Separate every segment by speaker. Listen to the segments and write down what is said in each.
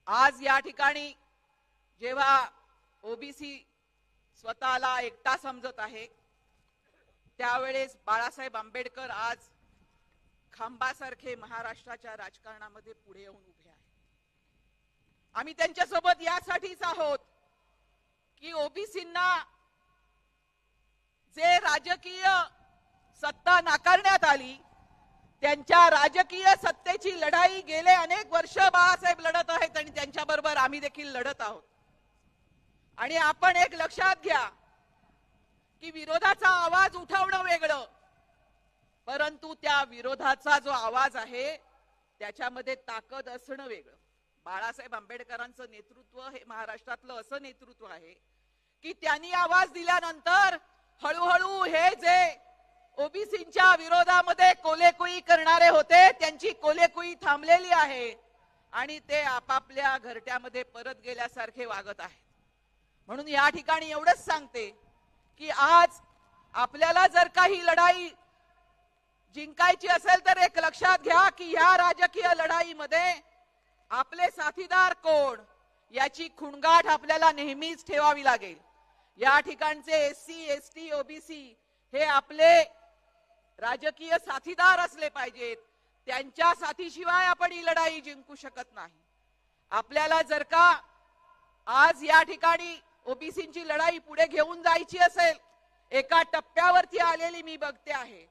Speaker 1: आज या ठिकाणी जेव्हा ओबीसी स्वतःला एकटा समजत आहे, त्यावेळेस बाळासाहेब आंबेडकर आज खांबासारखे महाराष्ट्राच्या राजकारणामध्ये पुढे येऊन उभे आहेत. आम्ही त्यांच्यासोबत यासाठीच आहोत की ओबीसींना जे राजकीय सत्ता नाकारण्यात आली, त्यांच्या राजकीय सत्तेची लढाई गेले अनेक वर्ष बाळासाहेब लढत आहेत आणि त्यांच्याबरोबर आम्ही देखील लढत आहोत. आणि आपण एक लक्षात घ्या की विरोधाचा आवाज उठवणं वेगळं, परंतु त्या विरोधाचा जो आवाज आहे त्याच्यामध्ये ताकद असणं वेगळं. बाळासाहेब आंबेडकरांचं नेतृत्व हे महाराष्ट्रातलं असं नेतृत्व आहे की त्यांनी आवाज दिल्यानंतर हळूहळू हे जे ओबीसींच्या विरोधामध्ये कोलेकुई करणारे होते त्यांची कोलेकुई थांबलेली आहे आणि ते आपापल्या घरट्यामध्ये परत गेल्यासारखे वागत आहेत. म्हणून या ठिकाणी एवढंच सांगते की आज आपल्याला जर काही लढाई जिंकायची असेल तर एक लक्षात घ्या की या राजकीय लढाईमध्ये आपले साथीदार कोण याची खुणगाठ आपल्याला नेहमीच ठेवावी लागेल. या ठिकाणचे एससी एसटी ओबीसी हे आपले राजकीय साथीदार असले पाहिजेत. त्यांच्या साथीशिवाय आपण ही लढाई जिंकू शकत नाही. आपल्याला जर का आज या ठिकाणी ओबीसींची लढाई पुढे घेऊन जायची असेल, एका टप्प्यावरती आलेली मी बघते आहे.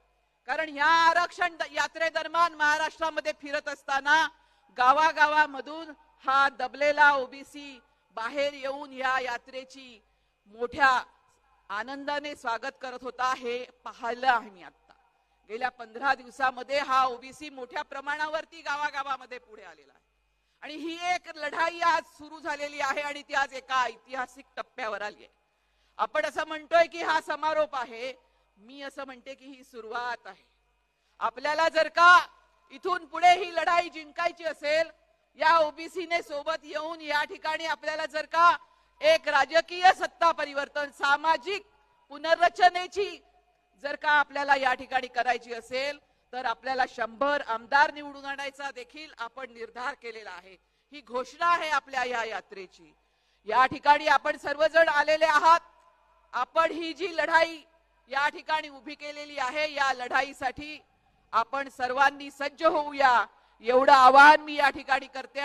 Speaker 1: कारण या आरक्षण यात्रेदरम्यान महाराष्ट्रामध्ये फिरत असताना गावागावामधून हा दबलेला ओबीसी बाहेर येऊन या यात्रेची मोठ्या आनंदाने स्वागत करत होता. हे पाहिलं आहे. आता गेल्या 15 दिवसामध्ये हा ओबीसी मोठ्या प्रमाणावरती गावागावामध्ये पुढे आलेला आहे आणि ही एक लढाई आज सुरू झालेली आहे आणि ती आज एका ऐतिहासिक टप्प्यावर आली आहे. आपण असं म्हणतोय की हा समारोप आहे, मी असं म्हणते की ही सुरुवात आहे. आपल्याला जर का इथून पुढे ही लढाई जिंकायची असेल, या ओबीसीने सोबत येऊन या ठिकाणी आपल्याला जर का एक राजकीय सत्ता परिवर्तन, सामाजिक पुनर्रचनेची जर का आपल्याला या ठिकाणी करायची असेल तर आपल्याला 100 आमदार निवडून आणायचा देखील आपण निर्धार केलेला आहे. ही घोषणा आहे आपल्या या यात्रेची. या ठिकाणी आपण सर्वजण आलेले आहात. आपण ही जी लढाई या ठिकाणी उभी केलेली आहे, या लढाईसाठी आपण सर्वांनी सज्ज होऊया एवढं आवाहन मी या ठिकाणी करते.